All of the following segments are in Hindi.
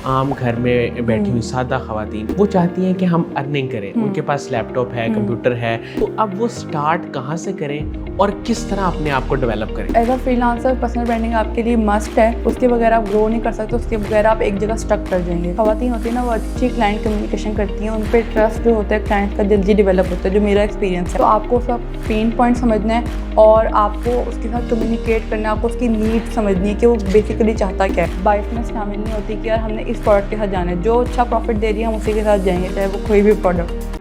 आम घर में बैठी हुई सादा ख़वातीन, वो चाहती हैं कि हम अर्निंग करें, उनके पास लैपटॉप है, कंप्यूटर है, तो अब वो स्टार्ट कहाँ से करें और किस तरह अपने आप को डेवलप करें? As a freelancer personal branding आपके लिए मस्ट है। उसके बगैर आप ग्रो नहीं कर सकते, उसके बगैर आप एक जगह स्टक कर जाएंगे। ख़वातीन होती है ना, वो अच्छी क्लाइंट कम्युनिकेशन करती हैं, उन पर ट्रस्ट जो होता है क्लाइंट का जल्दी डेवलप होता है, जो मेरा एक्सपीरियंस है। तो आपको उसका पेन पॉइंट समझना है और आपको उसके साथ कम्युनिकेट करना है, आपको उसकी नीड समझनी है कि वो बेसिकली चाहता क्या है। बायसनेस शामिल नहीं होती कि यार हमने इस प्रोडक्ट के साथ जाना है, जो अच्छा प्रॉफिट दे रही है हम उसी के साथ जाएंगे, चाहे वो कोई भी प्रोडक्ट।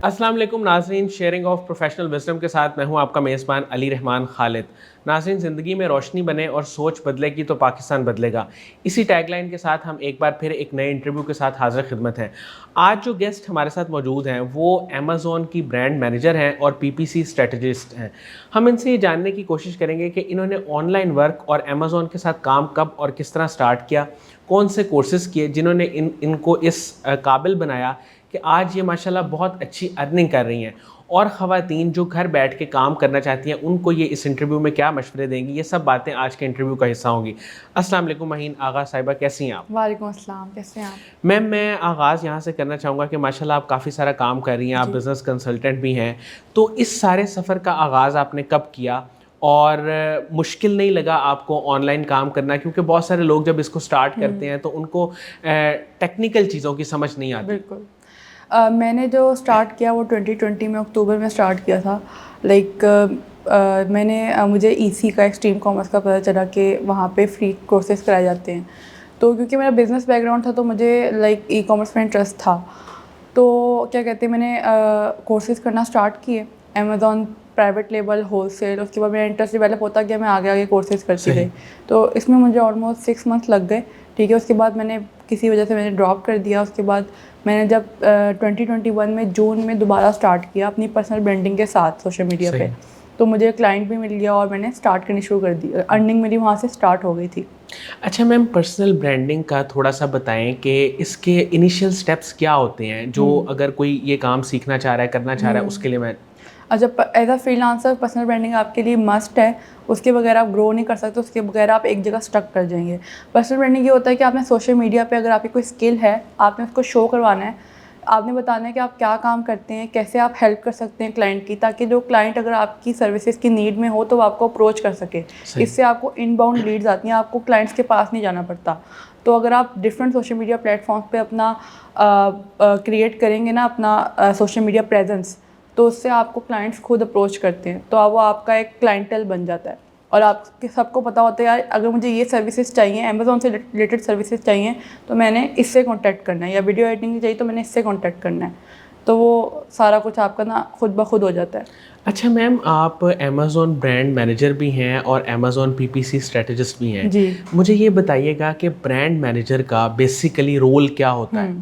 अस्सलाम वालेकुम नाज़रीन, शेयरिंग ऑफ प्रोफेशनल विज़डम के साथ मैं हूं आपका मेज़बान अली रहमान खालिद। नाज़रीन, ज़िंदगी में रोशनी बने और सोच बदलेगी तो पाकिस्तान बदलेगा। इसी टैगलाइन के साथ हम एक बार फिर एक नए इंटरव्यू के साथ हाज़िर खिदमत हैं। आज जो गेस्ट हमारे साथ मौजूद हैं वो अमेज़ॉन की ब्रांड मैनेजर हैं और पीपीसी स्ट्रेटजिस्ट हैं। हम इनसे ये जानने की कोशिश करेंगे कि इन्होंने ऑनलाइन वर्क और अमेज़ॉन के साथ काम कब और किस तरह स्टार्ट किया, कौन से कोर्सेज़ किए जिन्होंने इनको इस काबिल बनाया कि आज ये माशाल्लाह बहुत अच्छी अर्निंग कर रही हैं, और ख़वातीन जो घर बैठ के काम करना चाहती हैं उनको ये इस इंटरव्यू में क्या मशवरे देंगी, ये सब बातें आज के इंटरव्यू का हिस्सा होंगी। अस्सलाम वालेकुम महीन आगा साहिबा, कैसी हैं आप? वालेकुम अस्सलाम, कैसे हैं आप? मैम, मैं आगाज़ यहाँ से करना चाहूँगा कि माशाल्लाह आप काफ़ी सारा काम कर रही हैं, आप जी। बिज़नेस कंसल्टेंट भी हैं, तो इस सारे सफ़र का आगाज़ आपने कब किया और मुश्किल नहीं लगा आपको ऑनलाइन काम करना? क्योंकि बहुत सारे लोग जब इसको स्टार्ट करते हैं तो उनको टेक्निकल चीज़ों की समझ नहीं आती। बिल्कुल। मैंने जो स्टार्ट किया वो 2020 में अक्टूबर में स्टार्ट किया था। मुझे ईसी का, एक्सट्रीम कॉमर्स का पता चला कि वहाँ पे फ्री कोर्सेज़ कराए जाते हैं। तो क्योंकि मेरा बिज़नेस बैकग्राउंड था तो मुझे ई कॉमर्स में इंटरेस्ट था। तो क्या कहते हैं, मैंने कोर्सेज़ करना स्टार्ट किए, अमेज़ॉन प्राइवेट लेबल, होलसेल। उसके बाद मेरा इंटरेस्ट डेवलप होता गया, मैं आगे आगे कोर्सेज़ करती गई। तो इसमें मुझे ऑलमोस्ट 6 मंथ्स लग गए। ठीक है, उसके बाद मैंने किसी वजह से मैंने ड्रॉप कर दिया। उसके बाद मैंने जब 2021 में जून में दोबारा स्टार्ट किया अपनी पर्सनल ब्रांडिंग के साथ सोशल मीडिया पे, तो मुझे क्लाइंट भी मिल गया और मैंने स्टार्ट करनी शुरू कर दी। अर्निंग मेरी वहाँ से स्टार्ट हो गई थी। अच्छा मैम, पर्सनल ब्रांडिंग का थोड़ा सा बताएं कि इसके इनिशियल स्टेप्स क्या होते हैं, जो अगर कोई ये काम सीखना चाह रहा है, करना चाह रहा है, उसके लिए मैं। अच्छा, as a freelancer personal branding आपके लिए मस्ट है। उसके बगैर आप ग्रो नहीं कर सकते, उसके बगैर आप एक जगह स्टक कर जाएंगे। पर्सनल ब्रांडिंग ये होता है कि आपने सोशल मीडिया पे अगर आपकी कोई स्किल है, आपने उसको शो करवाना है, आपने बताना है कि आप क्या काम करते हैं, कैसे आप हेल्प कर सकते हैं क्लाइंट की, ताकि जो क्लाइंट अगर आपकी सर्विसेज की नीड में हो तो वो आपको अप्रोच कर सके। इससे आपको इनबाउंड लीड्स आती हैं, आपको क्लाइंट्स के पास नहीं जाना पड़ता। तो अगर आप डिफरेंट सोशल मीडिया प्लेटफॉर्म्स पे अपना क्रिएट करेंगे ना, अपना सोशल मीडिया प्रेजेंस, तो उससे आपको क्लाइंट्स खुद अप्रोच करते हैं, तो अब वो आपका एक क्लाइंटल बन जाता है। और आपके सबको पता होता है यार, अगर मुझे ये सर्विसेज चाहिए, अमेज़ॉन से रिलेटेड सर्विसेज चाहिए, तो मैंने इससे कांटेक्ट करना है, या वीडियो एडिटिंग चाहिए तो मैंने इससे कांटेक्ट करना है। तो वो सारा कुछ आपका ना खुद ब खुद हो जाता है। अच्छा मैम, आप अमेज़ॉन ब्रांड मैनेजर भी हैं और अमेज़ॉन पीपीसी स्ट्रेटजिस्ट भी हैं। जी। मुझे ये बताइएगा कि ब्रांड मैनेजर का बेसिकली रोल क्या होता है?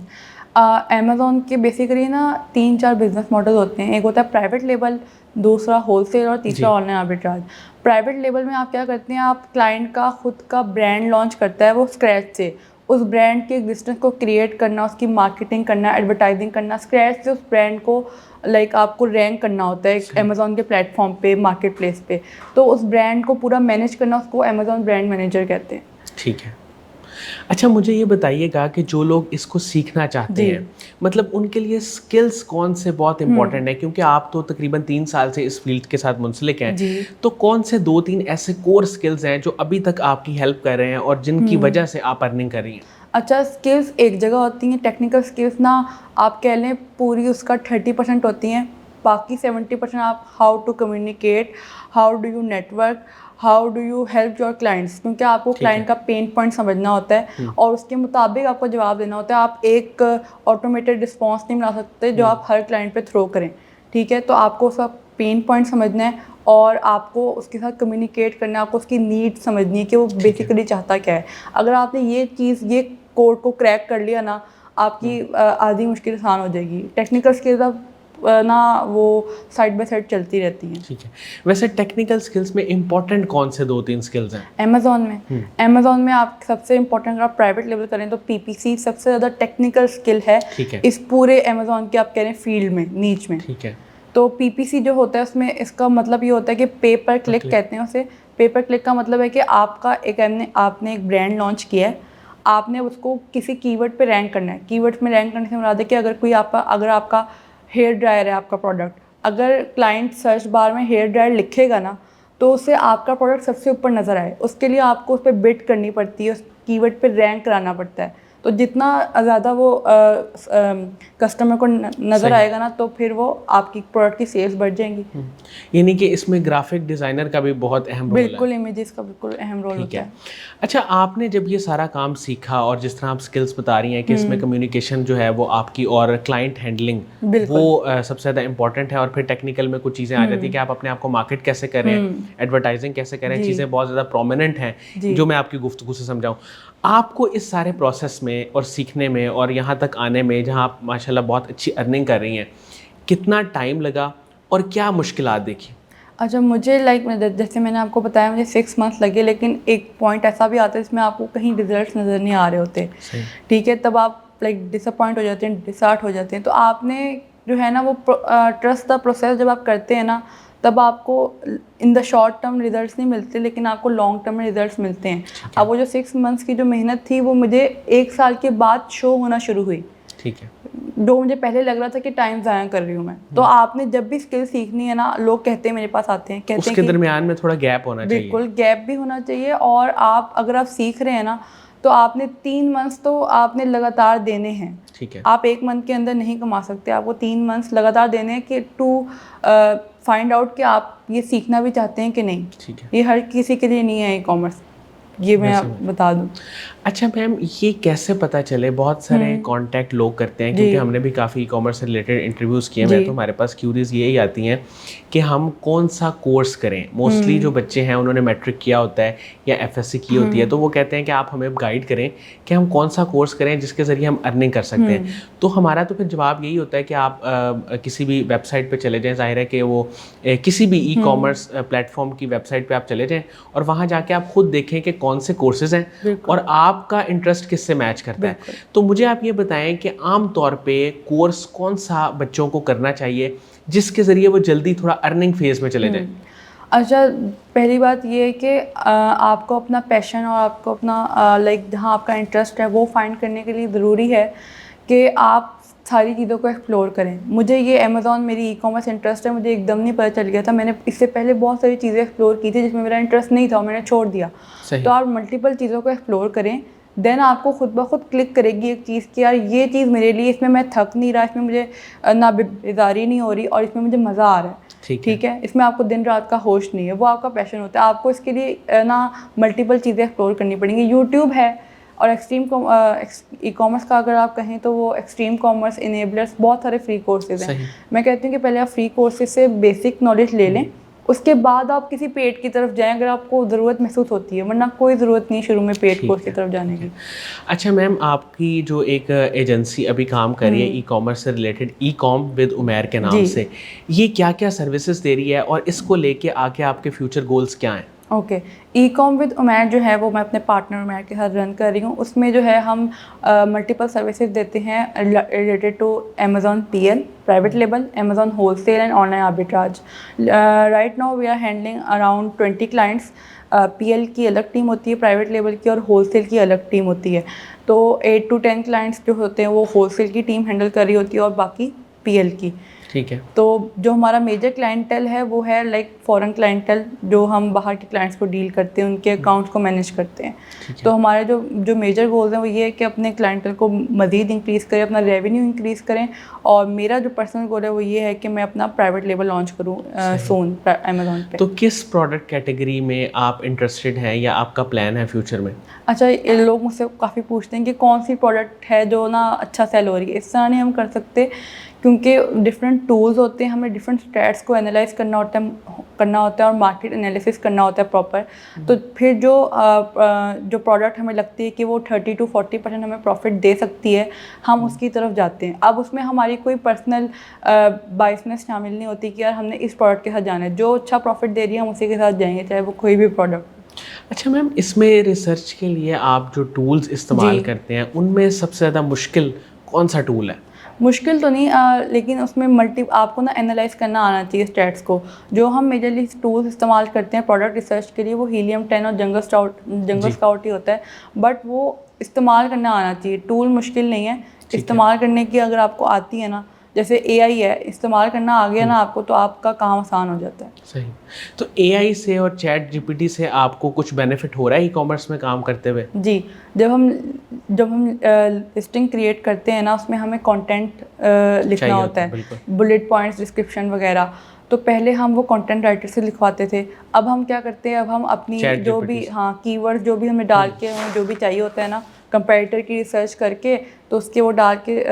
अमेज़ॉन के बेसिकली ना 3-4 बिजनेस मॉडल होते हैं। एक होता है प्राइवेट लेबल, दूसरा होलसेल और तीसरा ऑनलाइन आर्बिट्राज। प्राइवेट लेबल में आप क्या करते हैं, आप क्लाइंट का खुद का ब्रांड लॉन्च करता है वो स्क्रैच से, उस ब्रांड के एग्जिस्टेंस को क्रिएट करना, उसकी मार्केटिंग करना, एडवर्टाइजिंग करना, स्क्रैच से उस ब्रांड को आपको रैंक करना होता है अमेज़ॉन के प्लेटफॉर्म पे, मार्केट प्लेस पे। तो उस ब्रांड को पूरा मैनेज करना, उसको अमेज़ॉन ब्रांड मैनेजर कहते हैं। ठीक है। अच्छा मुझे ये बताइएगा कि जो लोग इसको सीखना चाहते हैं, मतलब उनके लिए स्किल्स कौन से बहुत इंपॉर्टेंट है, क्योंकि आप तो तकरीबन 3 साल से इस फील्ड के साथ मुंसलिक हैं, तो कौन से 2-3 ऐसे कोर स्किल्स हैं जो अभी तक आपकी हेल्प कर रहे हैं और जिनकी वजह से आप अर्निंग कर रही हैं? अच्छा, स्किल्स एक जगह होती हैं, टेक्निकल स्किल्स ना आप कह लें पूरी उसका 30% होती हैं, बाकी 70% आप how to communicate, how do you network, how do you help your clients, क्योंकि आपको क्लाइंट का पेन पॉइंट समझना होता है और उसके मुताबिक आपको जवाब देना होता है। आप एक ऑटोमेटेड रिस्पॉन्स नहीं बना सकते जो आप हर क्लाइंट पे थ्रो करें। ठीक है, तो आपको उसका पेन पॉइंट समझना है और आपको उसके साथ कम्युनिकेट करना है, आपको उसकी नीड समझनी है कि वो बेसिकली चाहता क्या है। अगर आपने ये कोड को क्रैक कर लिया ना, आपकी आधी मुश्किल आसान हो जाएगी। टेक्निकल स्किल्स आप ना वो साइड बाय साइड चलती रहती हैं। ठीक है, वैसे टेक्निकल स्किल्स में इंपॉर्टेंट कौन से 2-3 स्किल्स हैं? अमेज़ॉन में आप सबसे इम्पोर्टेंट अगर आप प्राइवेट लेवल करें तो पीपीसी सबसे ज़्यादा टेक्निकल स्किल है। ठीक है। इस पूरे अमेज़ॉन के आप कह रहे हैं फील्ड में, नीच में। ठीक है। तो पीपीसी जो होता है उसमें इसका मतलब ये होता है कि पे पर क्लिक कहते हैं उसे। पे पर क्लिक का मतलब है कि आपका आपने एक ब्रांड लॉन्च किया है, आपने उसको किसी कीवर्ड पे रैंक करना है। कीवर्ड्स में रैंक करने से मुराद है कि अगर आपका हेयर ड्रायर है, आपका प्रोडक्ट, अगर क्लाइंट सर्च बार में हेयर ड्रायर लिखेगा ना, तो उससे आपका प्रोडक्ट सबसे ऊपर नज़र आए, उसके लिए आपको उस पर बिड करनी पड़ती है, उस कीवर्ड पे रैंक कराना पड़ता है। तो जितना ज़्यादा वो कस्टमर को नज़र आएगा ना, तो फिर वो आपकी प्रोडक्ट की सेल्स बढ़ जाएंगी। यानी कि इसमें ग्राफिक डिज़ाइनर का भी बहुत अहम रोल है। बिल्कुल, इमेजेस का बिल्कुल अहम रोल होता है। अच्छा, आपने जब ये सारा काम सीखा और जिस तरह आप स्किल्स बता रही हैं कि इसमें कम्युनिकेशन जो है वो आपकी और क्लाइंट हैंडलिंग वो सबसे ज़्यादा इंपॉर्टेंट है, और फिर टेक्निकल में कुछ चीज़ें आ जाती हैं कि आप अपने आप को मार्केट कैसे करें, एडवर्टाइजिंग कैसे करें, चीज़ें बहुत ज़्यादा प्रोमिनेंट हैं जो मैं आपकी गुफ्तगू से समझाऊँ। आपको इस सारे प्रोसेस में और सीखने में और यहाँ तक आने में, जहाँ आप माशाल्लाह बहुत अच्छी अर्निंग कर रही हैं, कितना टाइम लगा और क्या मुश्किलात देखी? अच्छा, मुझे जैसे मैंने आपको बताया, मुझे 6 मंथ लगे, लेकिन एक पॉइंट ऐसा भी आता है जिसमें आपको कहीं रिजल्ट्स नज़र नहीं आ रहे होते। ठीक है, तब आप डिसअपॉइंट हो जाते हैं, डिसहार्ट हो जाते हैं। तो आपने जो है ना वो ट्रस्ट द प्रोसेस जब आप करते हैं ना, तब आपको in the short term results नहीं मिलते, लेकिन आपको लॉन्ग टर्म में रिजल्ट्स मिलते हैं। अब वो जो 6 मंथ्स की जो मेहनत थी वो मुझे 1 साल के बाद शो होना शुरू हुई। ठीक है। जो मुझे पहले लग रहा था कि टाइम ज़ाया कर रही हूँ मैं। तो आपने जब भी स्किल सीखनी है ना, लोग कहते हैं, मेरे पास आते हैं, कहते हैं उसके दरमियान में थोड़ा गैप होना चाहिए। बिल्कुल, गैप भी होना चाहिए। और अगर आप सीख रहे हैं ना, तो आपने 3 मंथ्स तो आपने लगातार देने हैं। ठीक है। आप 1 मंथ के अंदर नहीं कमा सकते, आपको 3 मंथ्स लगातार देने हैं कि टू फाइंड आउट कि आप ये सीखना भी चाहते हैं कि नहीं। ठीक है। ये हर किसी के लिए नहीं है ई कॉमर्स, ये मैं बता दूं। अच्छा मैम, ये कैसे पता चले? बहुत सारे कांटेक्ट लोग करते हैं, क्योंकि हमने भी काफ़ी ई कॉमर्स से रिलेटेड इंटरव्यूज़ किए हैं, तो हमारे पास क्यूरीज यही आती हैं कि हम कौन सा कोर्स करें। मोस्टली जो बच्चे हैं उन्होंने मैट्रिक किया होता है या एफएससी की होती है, तो वो कहते हैं कि आप हमें गाइड करें कि हम कौन सा कोर्स करें जिसके ज़रिए हम अर्निंग कर सकते हैं। तो हमारा तो फिर जवाब यही होता है कि आप किसी भी वेबसाइट पर चले जाएँ। ज़ाहिर है कि वो किसी भी ई कॉमर्स प्लेटफॉर्म की वेबसाइट पर आप चले जाएँ और वहाँ जाके आप खुद देखें कि कौन से कोर्सेज़ हैं और आपका इंटरेस्ट किससे मैच करता है। तो मुझे आप ये बताएं कि आम तौर पे कोर्स कौन सा बच्चों को करना चाहिए जिसके ज़रिए वो जल्दी थोड़ा अर्निंग फेज़ में चले जाएं? अच्छा, पहली बात ये है कि आपको अपना पैशन और आपको अपना जहाँ आपका इंटरेस्ट है वो फाइंड करने के लिए ज़रूरी है कि आप सारी चीज़ों को एक्सप्लोर करें। मुझे ये अमेज़ॉन मेरी ई कॉमर्स इंटरेस्ट है, मुझे एकदम नहीं पता चल गया था। मैंने इससे पहले बहुत सारी चीज़ें एक्सप्लोर की थी जिसमें मेरा इंटरेस्ट नहीं था, मैंने छोड़ दिया। तो आप मल्टीपल चीज़ों को एक्सप्लोर करें, देन आपको खुद ब खुद क्लिक करेगी एक चीज़ कि यार ये चीज़ मेरे लिए, इसमें मैं थक नहीं रहा, इसमें मुझे ना बेजारी नहीं हो रही और इसमें मुझे मज़ा आ रहा है। ठीक है, इसमें आपको दिन रात का होश नहीं है, वो आपका पैशन होता है। आपको इसके लिए ना मल्टीपल चीज़ें एक्सप्लोर करनी पड़ेंगी। यूट्यूब है और ई कॉमर्स का अगर आप कहें तो वो एक्सट्रीम कॉमर्स, इनेबलर्स, बहुत सारे फ्री कोर्सेज हैं। मैं कहती हूँ कि पहले आप फ्री कोर्सेज से बेसिक नॉलेज ले लें, उसके बाद आप किसी पेड की तरफ जाएं अगर आपको ज़रूरत महसूस होती है, वरना कोई ज़रूरत नहीं शुरू में पेड कोर्स की तरफ जाने की। अच्छा मैम, आपकी जो एक एजेंसी अभी काम कर रही है ई कॉमर्स से related, e com with Umair के नाम से, ये क्या क्या सर्विसेज दे रही है और इसको लेके आके आपके फ्यूचर गोल्स क्या हैं? Okay, e com with Umair जो है वो मैं अपने पार्टनर उमैर के साथ रन कर रही हूँ। उसमें जो है हम मल्टीपल सर्विसेज देते हैं related to Amazon PL private label, Amazon wholesale and online arbitrage. Right now we are handling around 20 clients. PL की अलग टीम होती है, प्राइवेट लेबल की, और होलसेल की अलग टीम होती है। तो 8 to 10 क्लाइंट्स जो होते हैं वो होलसेल की टीम हैंडल कर रही होती है और बाकी PL की। ठीक है। तो जो हमारा मेजर क्लाइंटल है वो है फॉरेन क्लाइंटल, जो हम बाहर के क्लाइंट्स को डील करते हैं, उनके अकाउंट्स को मैनेज करते हैं। तो हमारे जो मेजर गोल्स हैं वो ये है कि अपने क्लाइंटल को मज़ीद इंक्रीज़ करें, अपना रेवेन्यू इंक्रीज़ करें, और मेरा जो पर्सनल गोल है वो ये है कि मैं अपना प्राइवेट लेबल लॉन्च करूँ सून अमेज़ॉन पे। तो किस प्रोडक्ट कैटेगरी में आप इंटरेस्टेड हैं या आपका प्लान है फ्यूचर में? अच्छा, ये लोग मुझसे काफ़ी पूछते हैं कि कौन सी प्रोडक्ट है जो ना अच्छा सेल हो रही है। इस तरह नहीं हम कर सकते क्योंकि डिफरेंट टूल्स होते हैं, हमें डिफरेंट स्टैट्स को एनालाइज करना होता है और मार्केट एनालिसिस करना होता है प्रॉपर। तो फिर जो प्रोडक्ट हमें लगती है कि वो 30 to 40% हमें प्रॉफिट दे सकती है, हम उसकी तरफ जाते हैं। अब उसमें हमारी कोई पर्सनल बायसनेस शामिल नहीं होती कि यार हमने इस प्रोडक्ट के साथ जाना है, जो अच्छा प्रॉफिट दे रही है हम उसी के साथ जाएंगे, चाहे वो कोई भी प्रोडक्ट। अच्छा मैम, इसमें रिसर्च के लिए आप जो टूल्स इस्तेमाल जी। करते हैं उनमें सबसे ज़्यादा मुश्किल कौन सा टूल है? मुश्किल तो नहीं, लेकिन उसमें आपको ना एनालाइज करना आना चाहिए स्टैट्स को। जो हम मेजरली टूल्स इस्तेमाल करते हैं प्रोडक्ट रिसर्च के लिए, वो हीलियम 10 और जंगल जी। स्काउट ही होता है, बट वो इस्तेमाल करना आना चाहिए। टूल मुश्किल नहीं है, ठीक है। इस्तेमाल करने की अगर आपको आती है ना, जैसे AI है, इस्तेमाल करना आ गया ना आपको, तो आपका काम आसान हो जाता है। सही। तो एआई से और चैट जीपीटी से आपको कुछ बेनिफिट हो रहा है ई कॉमर्स में काम करते हुए? जी, जब हम लिस्टिंग क्रिएट करते हैं ना, उसमें हमें कंटेंट लिखना चाहिए होता है, बिल्कुल। है, बुलेट पॉइंट्स, डिस्क्रिप्शन वगैरह। तो पहले हम वो कंटेंट राइटर से लिखवाते थे, अब हम क्या करते हैं, अब हम अपनी चैट जो जीपीटी भी से। कीवर्ड जो भी हमें डाल के हमें जो भी चाहिए होता है ना, कंपैरेटर की रिसर्च करके, तो उसके वो डाल के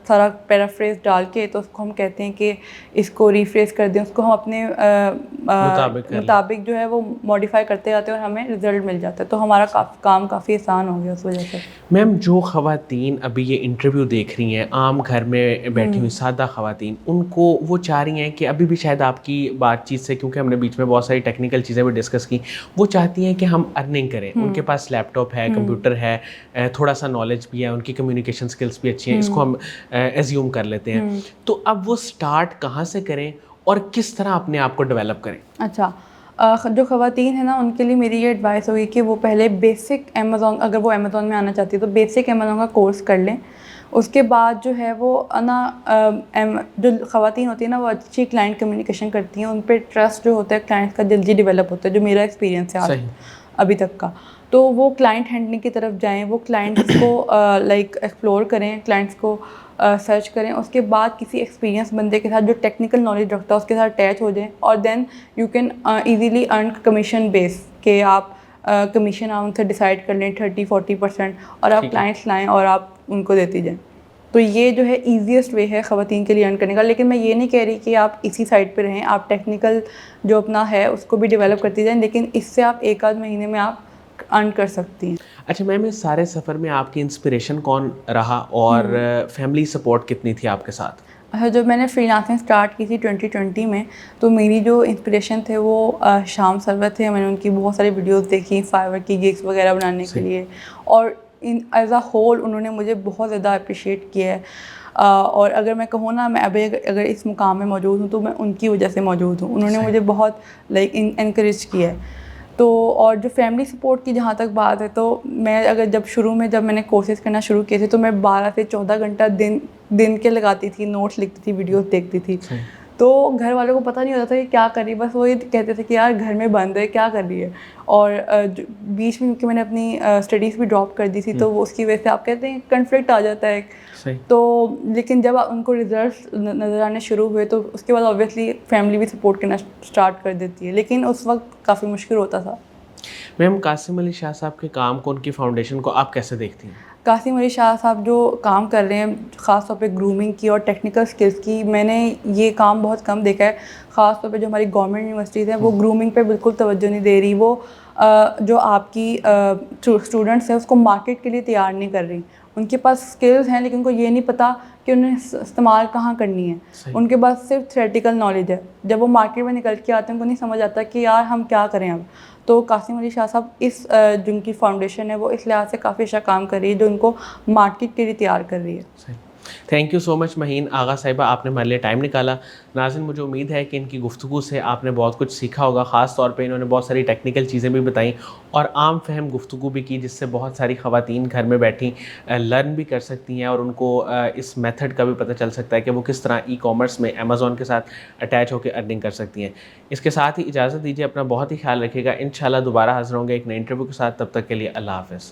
सारा पैराफ्रेज डाल के, तो उसको हम कहते हैं कि इसको रिफ्रेश कर दें, उसको हम अपने मुताबिक कर लें। मुताबिक जो है वो मॉडिफाई करते जाते हैं और हमें रिजल्ट मिल जाता है। तो हमारा काम काफ़ी आसान हो गया उस वजह से। मैम, जो ख़वातीन अभी ये इंटरव्यू देख रही हैं, आम घर में बैठी हुई सादा ख़वातीन, उनको वो चाह रही हैं कि अभी भी शायद आपकी बातचीत से, क्योंकि हमने बीच में बहुत सारी टेक्निकल चीज़ें भी डिस्कस की, वो चाहती हैं कि हम अर्निंग करें। उनके पास लैपटॉप है, कंप्यूटर है, थोड़ा सा नॉलेज भी है, उनकी कम्युनिकेशन स्किल्स भी अच्छी हैं, इसको हम एज्यूम कर लेते हैं। तो अब वो स्टार्ट कहाँ से करें और किस तरह अपने आप को डेवलप करें? अच्छा, जो ख़वातीन है ना, उनके लिए मेरी ये एडवाइस होगी कि वो पहले बेसिक अमेज़ॉन, अगर वो अमेज़ॉन में आना चाहती है तो बेसिक अमेज़ॉन का कोर्स कर लें। उसके बाद जो है वो जो ख़वातीन होती है ना, वो अच्छी क्लाइंट कम्युनिकेशन करती हैं, उन पे ट्रस्ट जो होता है क्लाइंट का जल्दी डेवलप होता है, जो मेरा एक्सपीरियंस है आज सही। अभी तक का। तो वो क्लाइंट हैंडलिंग की तरफ जाएँ, वो क्लाइंट्स को एक्सप्लोर करें, क्लाइंट्स को सर्च करें। उसके बाद किसी एक्सपीरियंस बंदे के साथ जो टेक्निकल नॉलेज रखता है उसके साथ अटैच हो जाएं, और then you can easily earn commission base, के आप कमीशन आप उनसे डिसाइड कर लें 30-40%, और आप ठीक है। क्लाइंट्स लाएँ और आप उनको देती जाएँ। तो ये जो है ईज़ीएस्ट वे है ख़वातीन के लिए अर्न करने का। लेकिन मैं ये नहीं कह रही कि आप इसी साइड पे रहें, आप टेक्निकल जो अपना है उसको भी डेवलप करती जाएँ, लेकिन इससे आप 1 आध महीने में आप अर्न कर सकती हैं। अच्छा मैम, इस सारे सफ़र में आपकी इंस्पिरेशन कौन रहा और फैमिली सपोर्ट कितनी थी आपके साथ? अच्छा, जब मैंने फ्रीलांसिंग स्टार्ट की थी 2020 में, तो मेरी जो इंस्पिरेशन थे वो शाम सरवर थे। मैंने उनकी बहुत सारी वीडियोस देखी फाइवर की गिग्स वगैरह बनाने के लिए, और इन एज अ होल उन्होंने मुझे बहुत ज़्यादा अप्रिशिएट किया है। और अगर मैं कहूँ ना, मैं अभी अगर इस मुकाम में मौजूद हूँ तो मैं उनकी वजह से मौजूद हूँ। उन्होंने मुझे बहुत इनकरेज किया है। तो और जो फैमिली सपोर्ट की जहाँ तक बात है, तो मैं अगर जब मैंने कोर्सेज करना शुरू किए थे, तो मैं 12 से 14 घंटा दिन के लगाती थी, नोट्स लिखती थी, वीडियोस देखती थी। तो घर वालों को पता नहीं होता था कि क्या कर रही है, बस वो ये कहते थे कि यार घर में बंद है, क्या कर रही है। और बीच में क्योंकि मैंने अपनी स्टडीज़ भी ड्रॉप कर दी थी, तो वो उसकी वजह से आप कहते हैं कन्फ्लिक्ट आ जाता है। सही। तो लेकिन जब उनको रिजल्ट्स नज़र आने शुरू हुए, तो उसके बाद ऑब्वियसली फैमिली भी सपोर्ट करना स्टार्ट कर देती है, लेकिन उस वक्त काफ़ी मुश्किल होता था। मैम, कासिम अली शाह साहब के काम को, उनकी फाउंडेशन को आप कैसे देखती हैं? कासिम अली शाह साहब जो काम कर रहे हैं, ख़ास तौर पे ग्रूमिंग की और टेक्निकल स्किल्स की, मैंने ये काम बहुत कम देखा है। ख़ास तौर पे जो हमारी गवर्नमेंट यूनिवर्सिटीज़ हैं, वो ग्रूमिंग पे बिल्कुल तवज्जो नहीं दे रही। वो जो आपकी स्टूडेंट्स हैं उसको मार्केट के लिए तैयार नहीं कर रही। उनके पास स्किल्स हैं, लेकिन उनको ये नहीं पता कि उन्हें इस्तेमाल कहाँ करनी है। उनके पास सिर्फ थ्योरेटिकल नॉलेज है। जब वो मार्केट में निकल के आते हैं, उनको नहीं समझ आता कि यार हम क्या करें अब। तो कासिम अली शाह साहब जिनकी फाउंडेशन है, वो इस लिहाज से काफ़ी अच्छा काम कर रही है, जो उनको मार्केट के लिए तैयार कर रही है। थैंक यू सो मच महीन आगा साहिबा, आपने हमारे लिए टाइम निकाला। नाज़रीन, मुझे उम्मीद है कि इनकी गुफ्तगू से आपने बहुत कुछ सीखा होगा। ख़ास तौर पे इन्होंने बहुत सारी टेक्निकल चीज़ें भी बताई और आम फहम गुफ्तगू भी की, जिससे बहुत सारी ख़वातीन घर में बैठी लर्न भी कर सकती हैं और उनको इस मेथड का भी पता चल सकता है कि वो किस तरह ई कॉमर्स में अमेज़ॉन के साथ अटैच होकर अर्निंग कर सकती हैं। इसके साथ ही इजाज़त दीजिए, अपना बहुत ही ख्याल रखिएगा। इंशाल्लाह दोबारा हाज़िर होंगे एक नए इंटरव्यू के साथ। तब तक के लिए अल्लाह हाफ़िज़।